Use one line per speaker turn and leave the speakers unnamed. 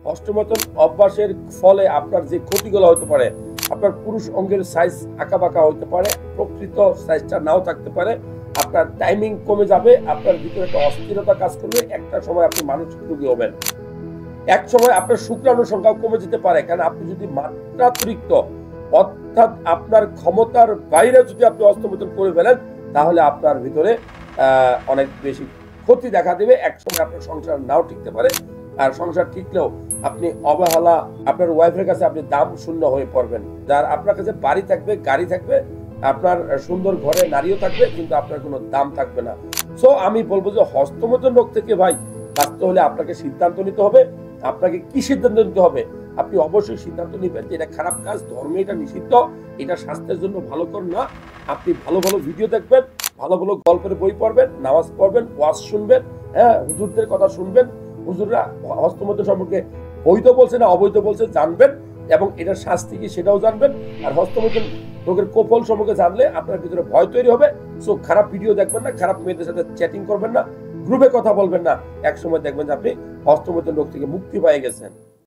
হস্তমৈথুন অভ্যাসের ফলে আপনার যে ক্ষতিগুলো হতে পারে, আপনার পুরুষ অঙ্গের সাইজ আঁকাবাঁকা হতে পারে, প্রকৃত সাইজটা নাও থাকতে পারে, আপনার টাইমিং কমে যাবে, আপনার ভিতরে একটা অস্থিরতা কাজ করবে, একটা সময় আপনি মানসিক রোগী হবেন, এক সময় আপনার শুক্রাণুর সংখ্যাও কমে যেতে পারে। কারণ আপনি যদি মাত্রাতিরিক্ত অর্থাৎ আপনার ক্ষমতার বাইরে যদি আপনি হস্তমৈথুন করে ফেলেন, তাহলে আপনার ভিতরে অনেক বেশি ক্ষতি দেখা দেবে, এক সময় আপনার সংসার নাও টিকতে পারে। আর সংসার টিকলেও আপনি অবহেলা, আপনার ওয়াইফের কাছে আপনি দাম শূন্য হয়ে পড়বেন। যার আপনার কাছে বাড়ি থাকবে, গাড়ি থাকবে, আপনার সুন্দর ঘরে নারীও থাকবে, কিন্তু আপনার কোনো দাম থাকবে না। সো আমি বলবো যে হস্তমৈথুন রোগ থেকে ভাই বাঁচতে হলে আপনাকে সিদ্ধান্ত নিতে হবে। আপনাকে কি সিদ্ধান্ত নিতে হবে? আপনি অবশ্যই সিদ্ধান্ত নেবেন যে এটা খারাপ কাজ, ধর্মে এটা নিষিদ্ধ, এটা স্বাস্থ্যের জন্য ভালোকর না। আপনি ভালো ভালো ভিডিও দেখবেন, ভালো ভালো গল্পের বই পড়বেন, নামাজ পড়বেন, ওয়াজ শুনবেন, হ্যাঁ, হুজুরদের কথা শুনবেন। হুজুররা হস্তমৈথুন সম্পর্কে বৈধ বলছে না অবৈধ বলছে জানবেন, এবং এটার শাস্তি কি সেটাও জানবেন। আর হস্তমৈথুন রোগের কুফল সম্পর্কে জানলে আপনার ভিতরে ভয় তৈরি হবে। সো খারাপ ভিডিও দেখবেন না, খারাপ মেয়েদের সাথে চ্যাটিং করবেন না, গ্রুপে কথা বলবেন না। এক সময় দেখবেন যে আপনি হস্তমৈথুন রোগ থেকে মুক্তি পেয়ে গেছেন।